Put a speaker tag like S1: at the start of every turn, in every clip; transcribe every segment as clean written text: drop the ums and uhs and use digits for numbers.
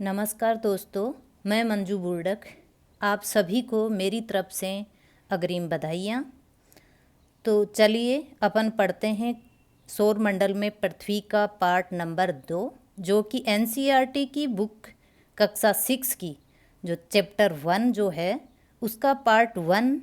S1: नमस्कार दोस्तों, मैं मंजू बुर्डक। आप सभी को मेरी तरफ से अग्रिम बधाइयाँ। तो चलिए अपन पढ़ते हैं सौरमंडल में पृथ्वी का पार्ट नंबर 2, जो कि एनसीईआरटी की बुक कक्षा 6 की जो चैप्टर 1 जो है उसका पार्ट 1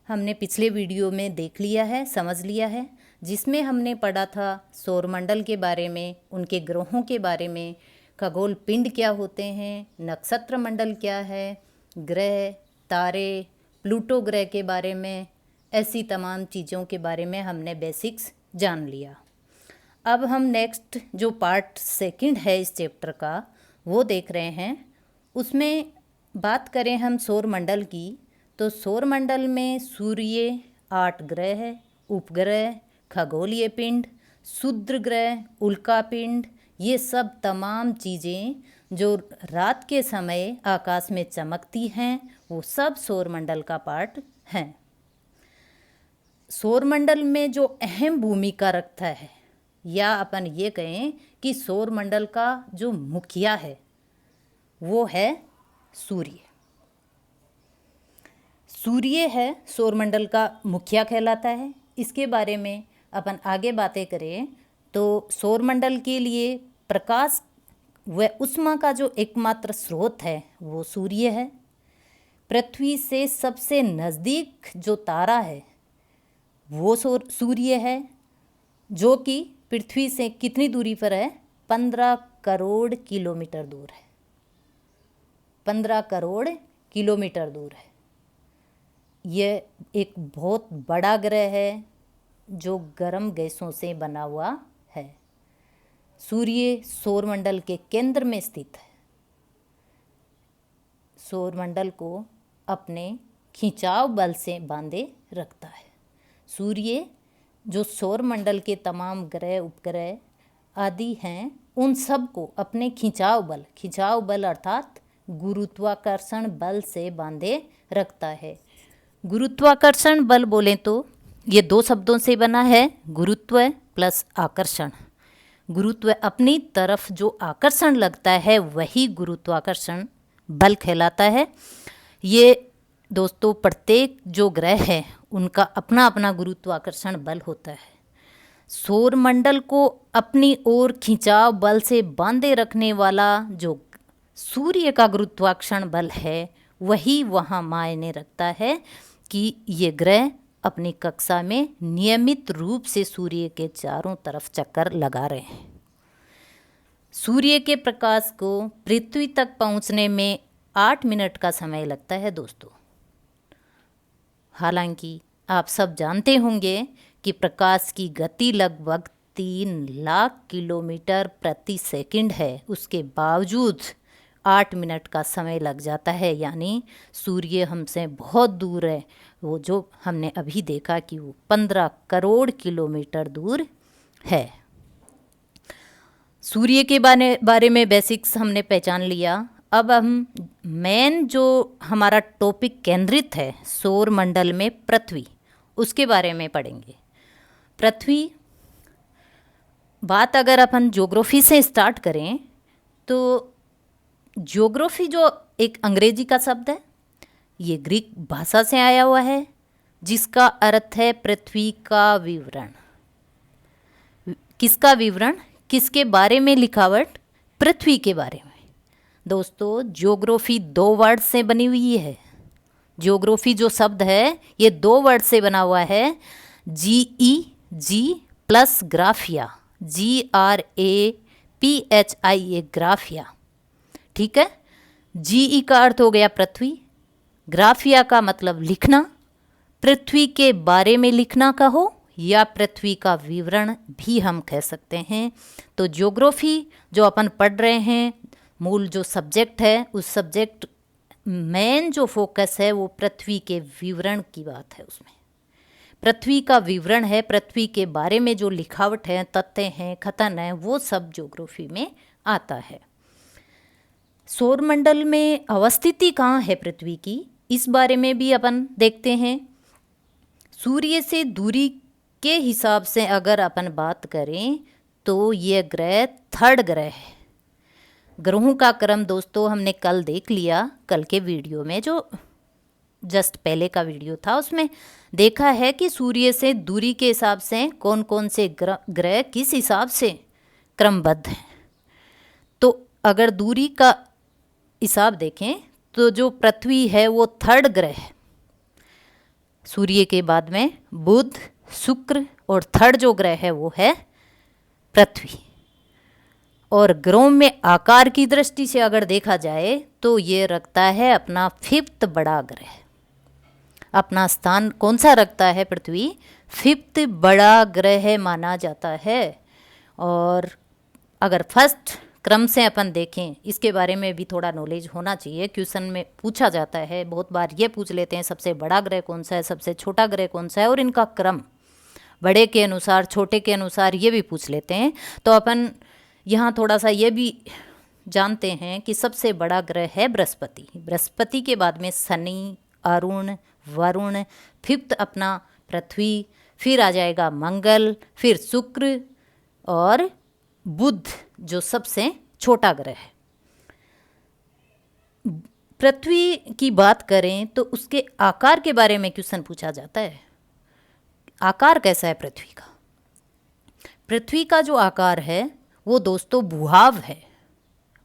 S1: हमने पिछले वीडियो में देख लिया है, समझ लिया है, जिसमें हमने पढ़ा था सौरमंडल के बारे में, उनके ग्रहों के बारे में, खगोल पिंड क्या होते हैं, नक्षत्र मंडल क्या है, ग्रह, तारे, प्लूटो ग्रह के बारे में, ऐसी तमाम चीज़ों के बारे में हमने बेसिक्स जान लिया। अब हम नेक्स्ट जो पार्ट 2 है इस चैप्टर का वो देख रहे हैं। उसमें बात करें हम सौरमंडल की, तो सौरमंडल में सूर्य, 8 ग्रह, उपग्रह, खगोलीय पिंड, क्षुद्र ग्रह, उल्का पिंड, ये सब तमाम चीज़ें जो रात के समय आकाश में चमकती हैं वो सब सौरमंडल का पार्ट हैं। सौरमंडल में जो अहम भूमिका रखता है, या अपन ये कहें कि सौरमंडल का जो मुखिया है वो है सूर्य। सूर्य है सौरमंडल का मुखिया कहलाता है। इसके बारे में अपन आगे बातें करें तो सौरमंडल के लिए प्रकाश व उष्मा का जो एकमात्र स्रोत है वो सूर्य है। पृथ्वी से सबसे नज़दीक जो तारा है वो सूर्य है, जो कि पृथ्वी से कितनी दूरी पर है? 15 करोड़ किलोमीटर दूर है। 15 करोड़ किलोमीटर दूर है। यह एक बहुत बड़ा ग्रह है जो गर्म गैसों से बना हुआ है। सूर्य सौरमंडल के केंद्र में स्थित है। सौरमंडल को अपने खिंचाव बल से बांधे रखता है। सूर्य जो सौरमंडल के तमाम ग्रह, उपग्रह आदि हैं, उन सब को अपने खिंचाव बल अर्थात गुरुत्वाकर्षण बल से बांधे रखता है। गुरुत्वाकर्षण बल बोलें तो ये 2 शब्दों से बना है, गुरुत्व प्लस आकर्षण। गुरुत्व अपनी तरफ जो आकर्षण लगता है वही गुरुत्वाकर्षण बल कहलाता है। ये दोस्तों प्रत्येक जो ग्रह है उनका अपना अपना गुरुत्वाकर्षण बल होता है। सौरमंडल को अपनी ओर खिंचाव बल से बांधे रखने वाला जो सूर्य का गुरुत्वाकर्षण बल है वही वहाँ मायने रखता है कि ये ग्रह अपनी कक्षा में नियमित रूप से सूर्य के चारों तरफ चक्कर लगा रहे हैं। सूर्य के प्रकाश को पृथ्वी तक पहुंचने में 8 मिनट का समय लगता है दोस्तों। हालांकि आप सब जानते होंगे कि प्रकाश की गति लगभग 3 लाख किलोमीटर प्रति सेकंड है, उसके बावजूद 8 मिनट का समय लग जाता है। यानी सूर्य हमसे बहुत दूर है। वो जो हमने अभी देखा कि वो 15 करोड़ किलोमीटर दूर है। सूर्य के बारे में बेसिक्स हमने पहचान लिया। अब हम मेन जो हमारा टॉपिक केंद्रित है सौरमंडल में पृथ्वी, उसके बारे में पढ़ेंगे। पृथ्वी बात अगर अपन ज्योग्राफी से स्टार्ट करें तो ज्योग्राफी जो एक अंग्रेजी का शब्द है, ये ग्रीक भाषा से आया हुआ है, जिसका अर्थ है पृथ्वी का विवरण। किसका विवरण? किसके बारे में लिखावट? पृथ्वी के बारे में। दोस्तों ज्योग्राफी 2 वर्ड से बनी हुई है। ज्योग्राफी जो शब्द है ये 2 वर्ड से बना हुआ है, GEG प्लस ग्राफिया, GRAPHIA, ग्राफिया। ठीक है। GE का अर्थ हो गया पृथ्वी, ग्राफिया का मतलब लिखना, पृथ्वी के बारे में लिखना कहो या पृथ्वी का विवरण भी हम कह सकते हैं। तो ज्योग्राफी जो अपन पढ़ रहे हैं, मूल जो सब्जेक्ट है, उस सब्जेक्ट मेन जो फोकस है वो पृथ्वी के विवरण की बात है। उसमें पृथ्वी का विवरण है, पृथ्वी के बारे में जो लिखावट है, तथ्य हैं, कथन है, वो सब ज्योग्राफी में आता है। सौरमंडल में अवस्थिति कहाँ है पृथ्वी की, इस बारे में भी अपन देखते हैं। सूर्य से दूरी के हिसाब से अगर अपन बात करें तो ये ग्रह 3rd ग्रह है। ग्रहों का क्रम दोस्तों हमने कल देख लिया, कल के वीडियो में जो जस्ट पहले का वीडियो था उसमें देखा है कि सूर्य से दूरी के हिसाब से कौन कौन से ग्रह किस हिसाब से क्रमबद्ध हैं। तो अगर दूरी का हिसाब देखें तो जो पृथ्वी है वो थर्ड ग्रह है, सूर्य के बाद में बुध, शुक्र और थर्ड जो ग्रह है वो है पृथ्वी। और ग्रहों में आकार की दृष्टि से अगर देखा जाए तो ये रखता है अपना 5th बड़ा ग्रह। अपना स्थान कौन सा रखता है पृथ्वी? 5th बड़ा ग्रह माना जाता है। और अगर फर्स्ट क्रम से अपन देखें, इसके बारे में भी थोड़ा नॉलेज होना चाहिए, क्वेश्चन में पूछा जाता है बहुत बार, ये पूछ लेते हैं सबसे बड़ा ग्रह कौन सा है, सबसे छोटा ग्रह कौन सा है, और इनका क्रम बड़े के अनुसार छोटे के अनुसार ये भी पूछ लेते हैं। तो अपन यहाँ थोड़ा सा ये भी जानते हैं कि सबसे बड़ा ग्रह है बृहस्पति। बृहस्पति के बाद में शनि, अरुण, वरुण, 5th अपना पृथ्वी, फिर आ जाएगा मंगल, फिर शुक्र और बुध जो सबसे छोटा ग्रह है। पृथ्वी की बात करें तो उसके आकार के बारे में क्वेश्चन पूछा जाता है। आकार कैसा है पृथ्वी का? पृथ्वी का जो आकार है वो दोस्तों भूभाव है।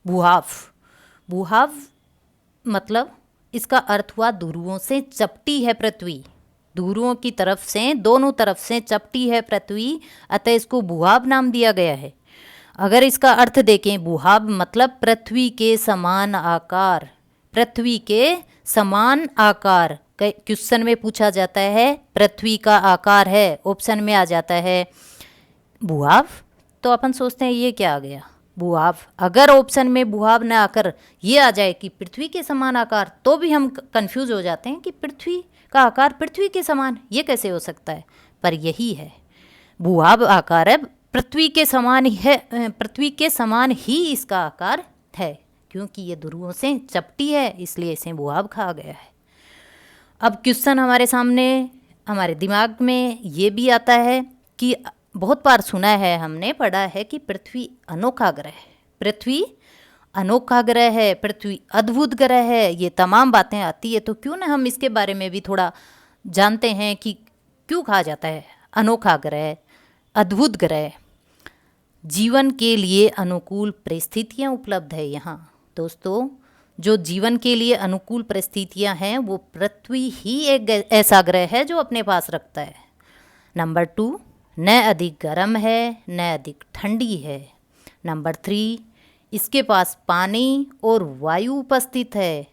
S1: भूभाव मतलब इसका अर्थ हुआ ध्रुवों से चपटी है पृथ्वी, ध्रुवों की तरफ से दोनों तरफ से चपटी है पृथ्वी, अतः इसको भूभाव नाम दिया गया है। अगर इसका अर्थ देखें, भूभाव मतलब पृथ्वी के समान आकार, पृथ्वी के समान आकार। क्वेश्चन में पूछा जाता है पृथ्वी का आकार है, ऑप्शन में आ जाता है भूभाव, तो अपन सोचते हैं ये क्या आ गया भूभाव। अगर ऑप्शन में भूभाव न आकर ये आ जाए कि पृथ्वी के समान आकार, तो भी हम कंफ्यूज हो जाते हैं कि पृथ्वी का आकार पृथ्वी के समान ये कैसे हो सकता है। पर यही है, भूभाव आकार है, पृथ्वी के समान ही है, पृथ्वी के समान ही इसका आकार है, क्योंकि ये ध्रुवों से चपटी है इसलिए इसे भूभाव कहा गया है। अब क्वेश्चन हमारे सामने, हमारे दिमाग में ये भी आता है कि बहुत बार सुना है, हमने पढ़ा है कि पृथ्वी अनोखा ग्रह है, पृथ्वी अनोखा ग्रह है, पृथ्वी अद्भुत ग्रह है, ये तमाम बातें आती है। तो क्यों ना हम इसके बारे में भी थोड़ा जानते हैं कि क्यों कहा जाता है अनोखा ग्रह, अद्भुत ग्रह। जीवन के लिए अनुकूल परिस्थितियाँ उपलब्ध है यहाँ दोस्तों। जो जीवन के लिए अनुकूल परिस्थितियाँ हैं वो पृथ्वी ही एक ऐसा ग्रह है जो अपने पास रखता है। नंबर 2, न अधिक गर्म है न अधिक ठंडी है। नंबर 3, इसके पास पानी और वायु उपस्थित है।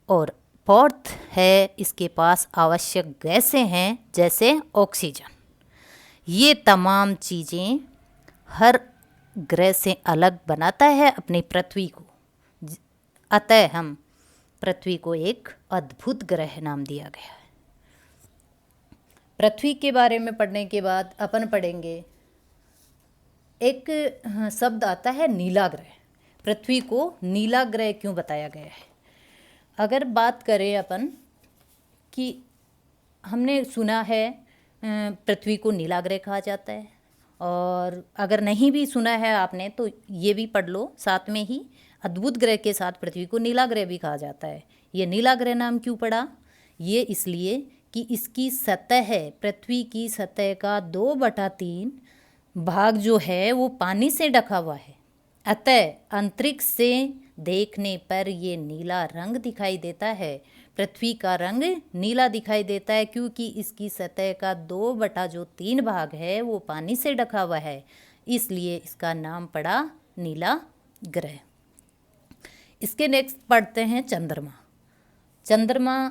S1: और 4th है, इसके पास आवश्यक गैसें हैं जैसे ऑक्सीजन। ये तमाम चीज़ें हर ग्रह से अलग बनाता है अपनी पृथ्वी को, अतः हम पृथ्वी को एक अद्भुत ग्रह नाम दिया गया है। पृथ्वी के बारे में पढ़ने के बाद अपन पढ़ेंगे एक शब्द आता है नीला ग्रह। पृथ्वी को नीला ग्रह क्यों बताया गया है? अगर बात करें अपन कि हमने सुना है पृथ्वी को नीला ग्रह कहा जाता है, और अगर नहीं भी सुना है आपने तो ये भी पढ़ लो साथ में ही, अद्भुत ग्रह के साथ पृथ्वी को नीला ग्रह भी कहा जाता है। ये नीला ग्रह नाम क्यों पड़ा? ये इसलिए कि इसकी सतह, पृथ्वी की सतह का 2/3 भाग जो है वो पानी से ढका हुआ है, अतः अंतरिक्ष से देखने पर ये नीला रंग दिखाई देता है। पृथ्वी का रंग नीला दिखाई देता है क्योंकि इसकी सतह का 2/3 भाग है वो पानी से ढका हुआ है, इसलिए इसका नाम पड़ा नीला ग्रह। इसके नेक्स्ट पढ़ते हैं चंद्रमा। चंद्रमा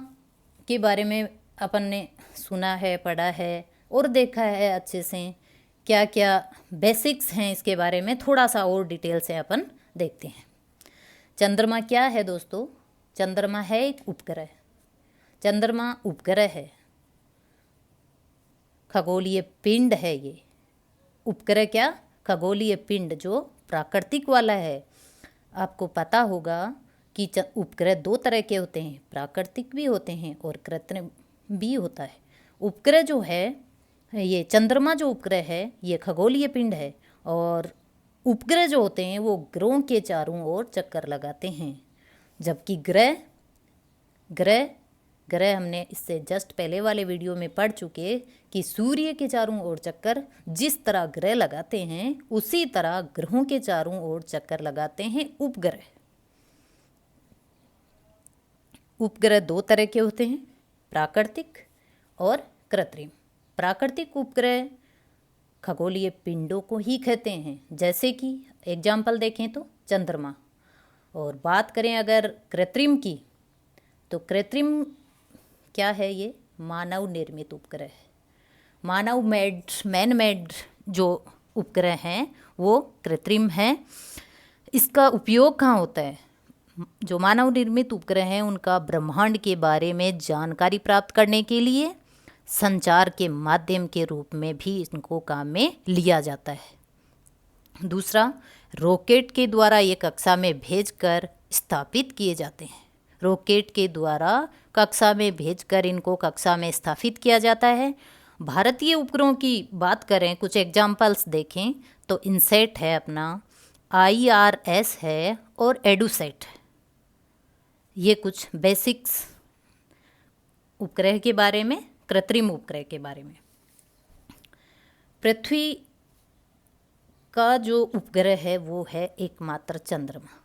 S1: के बारे में अपन ने सुना है, पढ़ा है और देखा है अच्छे से। क्या क्या बेसिक्स हैं इसके बारे में थोड़ा सा और डिटेल से अपन देखते हैं। चंद्रमा क्या है दोस्तों? चंद्रमा है एक उपग्रह। चंद्रमा उपग्रह है, खगोलीय पिंड है। ये उपग्रह क्या? खगोलीय पिंड जो प्राकृतिक वाला है। आपको पता होगा कि उपग्रह 2 तरह के होते हैं, प्राकृतिक भी होते हैं और कृत्रिम भी होता है। उपग्रह जो है, ये चंद्रमा जो उपग्रह है ये खगोलीय पिंड है, और उपग्रह जो होते हैं वो ग्रहों के चारों ओर चक्कर लगाते हैं, जबकि ग्रह हमने इससे जस्ट पहले वाले वीडियो में पढ़ चुके कि सूर्य के चारों ओर चक्कर जिस तरह ग्रह लगाते हैं उसी तरह ग्रहों के चारों ओर चक्कर लगाते हैं उपग्रह। उपग्रह दो तरह के होते हैं, प्राकृतिक और कृत्रिम। प्राकृतिक उपग्रह खगोलीय पिंडों को ही कहते हैं, जैसे कि एग्जाम्पल देखें तो चंद्रमा। और बात करें अगर कृत्रिम की, तो कृत्रिम क्या है? ये मानव निर्मित उपग्रह है। मैन मेड जो उपग्रह हैं वो कृत्रिम हैं। इसका उपयोग कहाँ होता है? जो मानव निर्मित उपग्रह हैं उनका ब्रह्मांड के बारे में जानकारी प्राप्त करने के लिए संचार के माध्यम के रूप में भी इनको काम में लिया जाता है। दूसरा, रॉकेट के द्वारा ये कक्षा में भेजकर स्थापित किए जाते हैं। रॉकेट के द्वारा कक्षा में भेजकर इनको कक्षा में स्थापित किया जाता है। भारतीय उपग्रहों की बात करें, कुछ एग्जाम्पल्स देखें तो इनसेट है अपना, IRS है और एडुसेट है। ये कुछ बेसिक्स उपग्रह के बारे में, कृत्रिम उपग्रह के बारे में। पृथ्वी का जो उपग्रह है वो है एकमात्र चंद्रमा।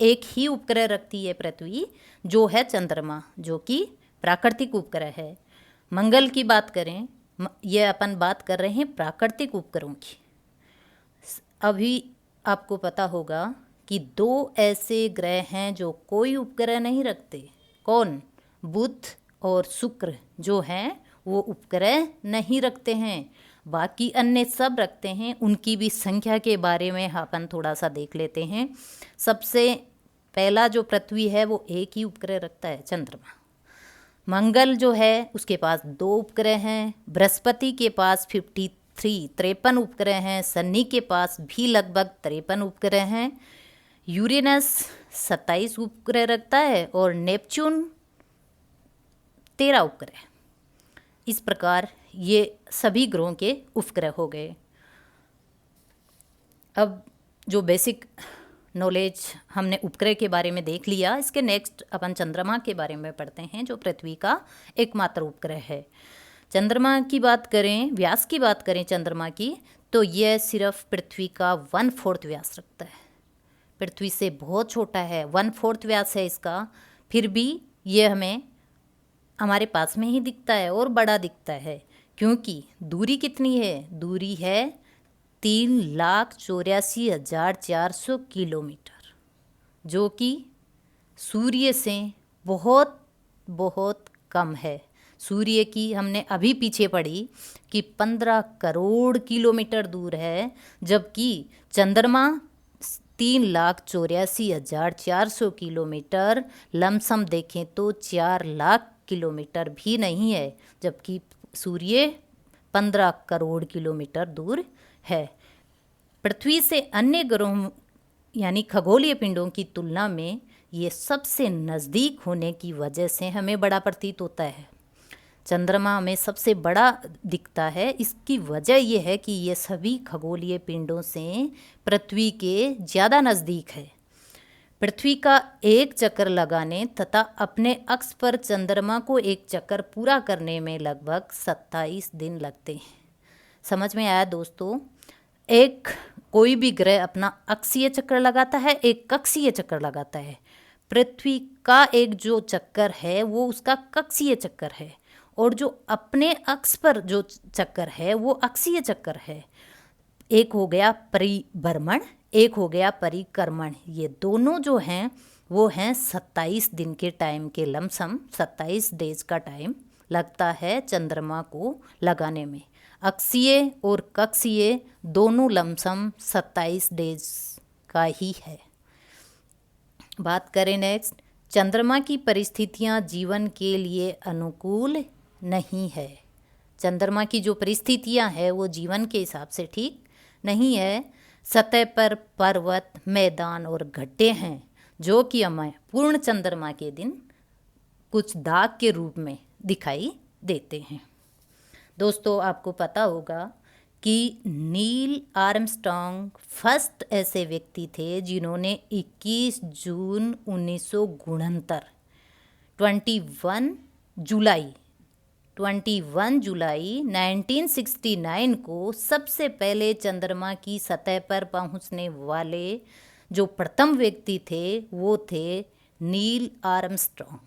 S1: एक ही उपग्रह रखती है पृथ्वी, जो है चंद्रमा, जो कि प्राकृतिक उपग्रह है। मंगल की बात करें, ये अपन बात कर रहे हैं प्राकृतिक उपग्रहों की। अभी आपको पता होगा कि 2 ऐसे ग्रह हैं जो कोई उपग्रह नहीं रखते। कौन? बुध और शुक्र जो हैं वो उपग्रह नहीं रखते हैं, बाकी अन्य सब रखते हैं। उनकी भी संख्या के बारे में अपन थोड़ा सा देख लेते हैं। सबसे पहला जो पृथ्वी है वो एक ही उपग्रह रखता है, चंद्रमा। मंगल जो है उसके पास 2 उपग्रह हैं। बृहस्पति के पास 53 उपग्रह हैं। शनि के पास भी लगभग 53 उपग्रह हैं। यूरेनस 27 उपग्रह रखता है और नेपच्यून 13 उपग्रह। इस प्रकार ये सभी ग्रहों के उपग्रह हो गए। अब जो बेसिक नॉलेज हमने उपग्रह के बारे में देख लिया, इसके नेक्स्ट अपन चंद्रमा के बारे में पढ़ते हैं, जो पृथ्वी का एकमात्र उपग्रह है। चंद्रमा की बात करें, व्यास की बात करें चंद्रमा की, तो यह सिर्फ पृथ्वी का 1/4 व्यास रखता है। पृथ्वी से बहुत छोटा है, 1/4 व्यास है इसका, फिर भी ये हमें हमारे पास में ही दिखता है और बड़ा दिखता है। क्योंकि दूरी कितनी है? दूरी है 3,84,400 किलोमीटर, जो कि सूर्य से बहुत बहुत कम है। सूर्य की हमने अभी पीछे पढ़ी कि 15 करोड़ किलोमीटर दूर है, जबकि चंद्रमा 3,84,400 किलोमीटर, लमसम देखें तो 4 लाख किलोमीटर भी नहीं है, जबकि सूर्य 15 करोड़ किलोमीटर दूर है। पृथ्वी से अन्य ग्रहों यानी खगोलीय पिंडों की तुलना में ये सबसे नज़दीक होने की वजह से हमें बड़ा प्रतीत होता है। चंद्रमा हमें सबसे बड़ा दिखता है, इसकी वजह यह है कि ये सभी खगोलीय पिंडों से पृथ्वी के ज़्यादा नज़दीक है। पृथ्वी का एक चक्कर लगाने तथा अपने अक्ष पर चंद्रमा को एक चक्कर पूरा करने में लगभग 27 दिन लगते हैं। समझ में आया दोस्तों? एक कोई भी ग्रह अपना अक्षीय चक्कर लगाता है, एक कक्षीय चक्कर लगाता है। पृथ्वी का एक जो चक्कर है वो उसका कक्षीय चक्कर है, और जो अपने अक्ष पर जो चक्कर है वो अक्षीय चक्कर है। एक हो गया परिभ्रमण, एक हो गया परिक्रमण। ये दोनों जो हैं वो हैं 27 दिन के टाइम के, लमसम 27 डेज का टाइम लगता है चंद्रमा को लगाने में। अक्षीय और कक्षीय दोनों लमसम 27 डेज का ही है। बात करें नेक्स्ट, चंद्रमा की परिस्थितियां जीवन के लिए अनुकूल नहीं है। चंद्रमा की जो परिस्थितियां हैं वो जीवन के हिसाब से ठीक नहीं है। सतह पर पर्वत, मैदान और गड्ढे हैं, जो कि हमें पूर्ण चंद्रमा के दिन कुछ दाग के रूप में दिखाई देते हैं। दोस्तों, आपको पता होगा कि नील आर्मस्ट्रॉन्ग फर्स्ट ऐसे व्यक्ति थे जिन्होंने 21 जून 1969 21 जुलाई 1969 को सबसे पहले चंद्रमा की सतह पर पहुंचने वाले जो प्रथम व्यक्ति थे वो थे नील आर्मस्ट्रॉन्ग।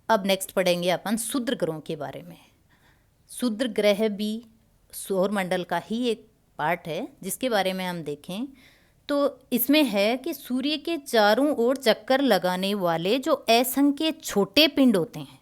S1: अब नेक्स्ट पढ़ेंगे अपन क्षुद्र ग्रहों के बारे में। क्षुद्र ग्रह भी सौरमंडल का ही एक पार्ट है, जिसके बारे में हम देखें तो इसमें है कि सूर्य के चारों ओर चक्कर लगाने वाले जो असंख्य छोटे पिंड होते हैं,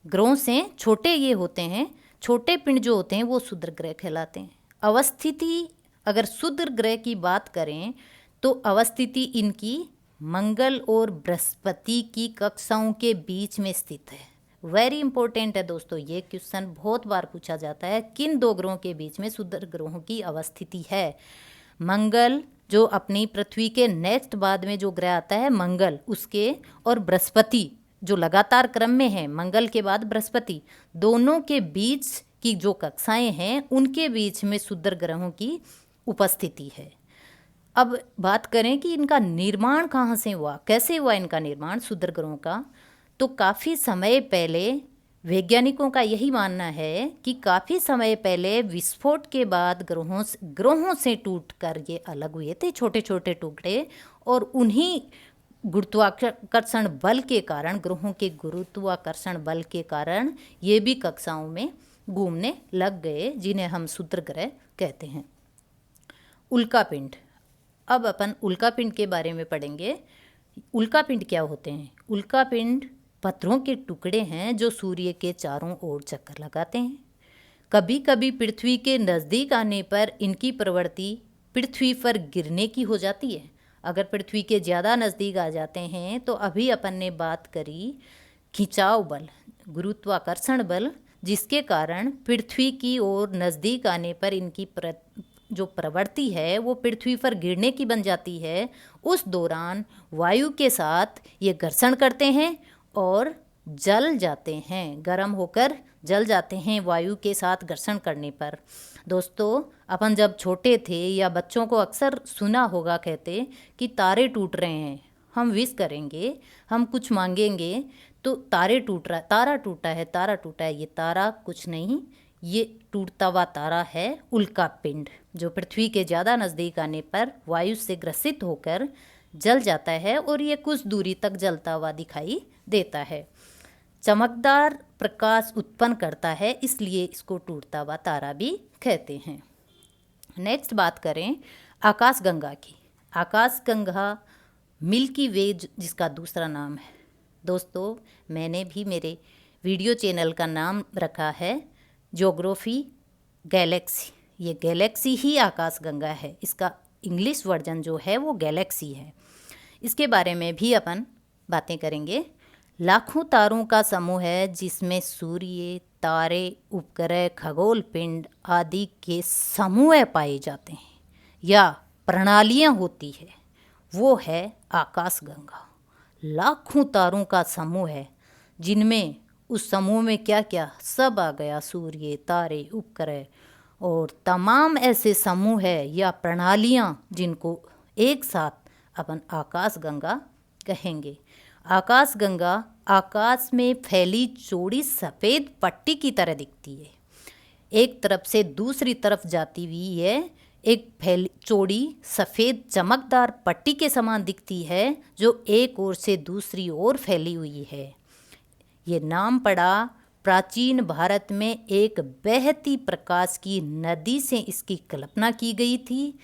S1: ग्रहों से छोटे ये होते हैं, छोटे पिंड जो होते हैं वो क्षुद्र ग्रह कहलाते हैं। अवस्थिति, अगर क्षुद्र ग्रह की बात करें तो अवस्थिति इनकी मंगल और बृहस्पति की कक्षाओं के बीच में स्थित है। वेरी इंपॉर्टेंट है दोस्तों, ये क्वेश्चन बहुत बार पूछा जाता है, किन दो ग्रहों के बीच में क्षुद्र ग्रहों की अवस्थिति है। मंगल जो अपनी पृथ्वी के नेक्स्ट बाद में जो ग्रह आता है मंगल, उसके, और बृहस्पति जो लगातार क्रम में है, मंगल के बाद बृहस्पति, दोनों के बीच की जो कक्षाएं हैं उनके बीच में क्षुद्र ग्रहों की उपस्थिति है। अब बात करें कि इनका निर्माण कहाँ से हुआ, कैसे हुआ इनका निर्माण क्षुद्र ग्रहों का, तो काफ़ी समय पहले वैज्ञानिकों का यही मानना है कि काफ़ी समय पहले विस्फोट के बाद ग्रहों से टूटकर ये अलग हुए थे, छोटे छोटे टुकड़े, और उन्हीं गुरुत्वाकर्षण बल के कारण, ग्रहों के गुरुत्वाकर्षण बल के कारण ये भी कक्षाओं में घूमने लग गए, जिन्हें हम क्षुद्र ग्रह कहते हैं। उल्कापिंड, अब अपन उल्कापिंड के बारे में पढ़ेंगे। उल्कापिंड क्या होते हैं? उल्कापिंड पत्थरों के टुकड़े हैं जो सूर्य के चारों ओर चक्कर लगाते हैं। कभी कभी पृथ्वी के नज़दीक आने पर इनकी प्रवृत्ति पृथ्वी पर गिरने की हो जाती है। अगर पृथ्वी के ज़्यादा नज़दीक आ जाते हैं तो अभी अपन ने बात करी खिंचाव बल, गुरुत्वाकर्षण बल, जिसके कारण पृथ्वी की ओर नज़दीक आने पर इनकी जो प्रवृत्ति है वो पृथ्वी पर गिरने की बन जाती है। उस दौरान वायु के साथ ये घर्षण करते हैं और जल जाते हैं, गर्म होकर जल जाते हैं वायु के साथ घर्षण करने पर। दोस्तों, अपन जब छोटे थे या बच्चों को अक्सर सुना होगा कहते कि तारे टूट रहे हैं, हम विश करेंगे, हम कुछ मांगेंगे तो तारे टूट रहा, तारा टूटा है, तारा टूटा है। ये तारा कुछ नहीं, ये टूटता हुआ तारा है उल्कापिंड, जो पृथ्वी के ज़्यादा नज़दीक आने पर वायु से ग्रसित होकर जल जाता है और ये कुछ दूरी तक जलता हुआ दिखाई देता है। चमकदार प्रकाश उत्पन्न करता है, इसलिए इसको टूटता हुआ तारा भी कहते हैं। नेक्स्ट बात करें आकाशगंगा की। आकाशगंगा मिल्की वे जिसका दूसरा नाम है। दोस्तों, मैंने भी मेरे वीडियो चैनल का नाम रखा है ज्योग्राफी गैलेक्सी। ये गैलेक्सी ही आकाशगंगा है, इसका इंग्लिश वर्जन जो है वो गैलेक्सी है। इसके बारे में भी अपन बातें करेंगे। लाखों तारों का समूह है जिसमें सूर्य, तारे, उपग्रह, खगोल पिंड आदि के समूह पाए जाते हैं या प्रणालियाँ होती है, वो है आकाशगंगा। लाखों तारों का समूह है जिनमें उस समूह में क्या क्या सब आ गया, सूर्य, तारे, उपग्रह और तमाम ऐसे समूह है या प्रणालियाँ जिनको एक साथ अपन आकाशगंगा कहेंगे। आकाशगंगा आकाश में फैली चौड़ी सफ़ेद पट्टी की तरह दिखती है। एक तरफ से दूसरी तरफ जाती हुई ये एक फैली चौड़ी सफ़ेद चमकदार पट्टी के समान दिखती है जो एक ओर से दूसरी ओर फैली हुई है। ये नाम पड़ा प्राचीन भारत में एक बहती प्रकाश की नदी से इसकी कल्पना की गई थी,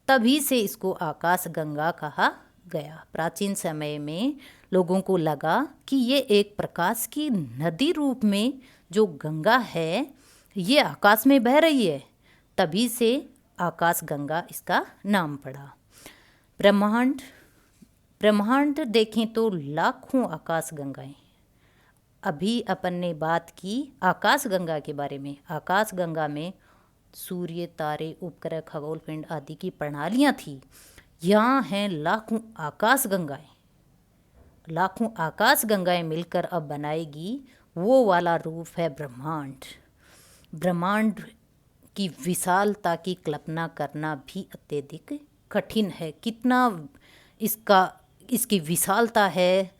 S1: तभी से इसको आकाशगंगा कहा गया। प्राचीन समय में लोगों को लगा कि ये एक प्रकाश की नदी रूप में जो गंगा है ये आकाश में बह रही है, तभी से आकाशगंगा इसका नाम पड़ा। ब्रह्मांड देखें तो लाखों आकाशगंगाएं। अभी अपन ने बात की आकाशगंगा के बारे में। आकाशगंगा में सूर्य, तारे, उपग्रह, खगोल पिंड आदि की प्रणालियाँ थी। यहाँ हैं लाखों आकाशगंगाएं। लाखों आकाशगंगाएं मिलकर अब बनाएगी वो वाला रूप है ब्रह्मांड। ब्रह्मांड की विशालता की कल्पना करना भी अत्यधिक कठिन है। कितना इसकी विशालता है,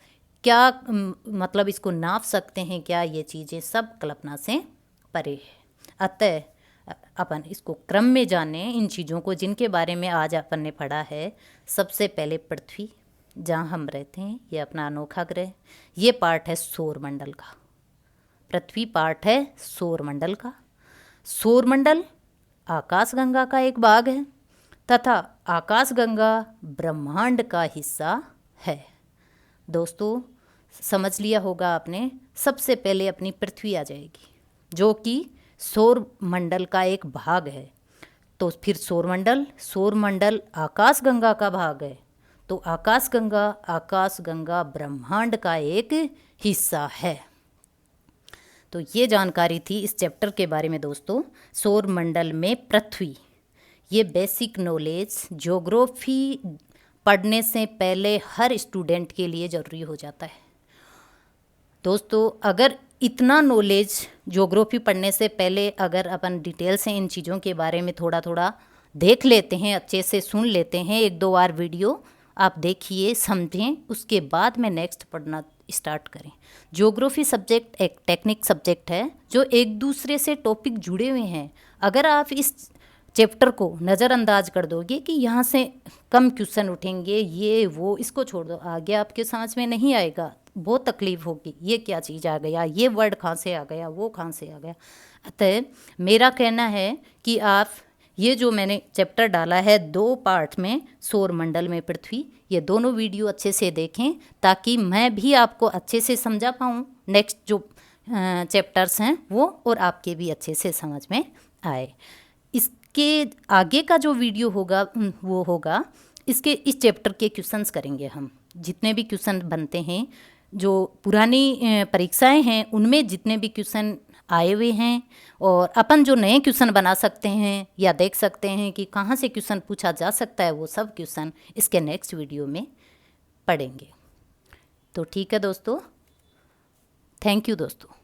S1: क्या मतलब इसको नाप सकते हैं क्या, ये चीज़ें सब कल्पना से परे है। अतः अपन इसको क्रम में जाने इन चीज़ों को जिनके बारे में आज अपन ने पढ़ा है। सबसे पहले पृथ्वी, जहाँ हम रहते हैं, ये अपना अनोखा ग्रह, ये पार्ट है सौरमंडल का। पृथ्वी पार्ट है सौरमंडल का। सौरमंडल आकाशगंगा का एक भाग है तथा आकाशगंगा ब्रह्मांड का हिस्सा है। दोस्तों समझ लिया होगा आपने। सबसे पहले अपनी पृथ्वी आ जाएगी जो कि सौरमंडल का एक भाग है। तो फिर सौरमंडल आकाशगंगा का भाग है। तो आकाशगंगा ब्रह्मांड का एक हिस्सा है। तो ये जानकारी थी इस चैप्टर के बारे में दोस्तों। सौरमंडल में पृथ्वी, ये बेसिक नॉलेज ज्योग्राफी पढ़ने से पहले हर स्टूडेंट के लिए ज़रूरी हो जाता है। दोस्तों अगर इतना नॉलेज ज्योग्राफी पढ़ने से पहले अगर अपन डिटेल से इन चीज़ों के बारे में थोड़ा थोड़ा देख लेते हैं, अच्छे से सुन लेते हैं, एक दो बार वीडियो आप देखिए, समझें, उसके बाद में नेक्स्ट पढ़ना स्टार्ट करें। ज्योग्राफी सब्जेक्ट एक टेक्निक सब्जेक्ट है जो एक दूसरे से टॉपिक जुड़े हुए हैं। अगर आप इस चैप्टर को नज़रअंदाज कर दोगे कि यहाँ से कम क्वेश्चन उठेंगे, ये वो, इसको छोड़ दो, आगे आपके समझ में नहीं आएगा, बहुत तकलीफ होगी। ये क्या चीज़ आ गया, ये वर्ड कहाँ से आ गया, वो कहाँ से आ गया। अतः मेरा कहना है कि आप ये जो मैंने चैप्टर डाला है 2 पार्ट में, सौरमंडल में पृथ्वी, ये दोनों वीडियो अच्छे से देखें ताकि मैं भी आपको अच्छे से समझा पाऊँ। नेक्स्ट जो चैप्टर्स हैं वो और आपके भी अच्छे से समझ में आए। इसके आगे का जो वीडियो होगा वो होगा इस चैप्टर के क्वेश्चंस करेंगे हम। जितने भी क्वेश्चन बनते हैं, जो पुरानी परीक्षाएं हैं उनमें जितने भी क्वेश्चन आए हुए हैं और अपन जो नए क्वेश्चन बना सकते हैं या देख सकते हैं कि कहाँ से क्वेश्चन पूछा जा सकता है, वो सब क्वेश्चन इसके नेक्स्ट वीडियो में पढ़ेंगे। तो ठीक है दोस्तों, थैंक यू दोस्तों।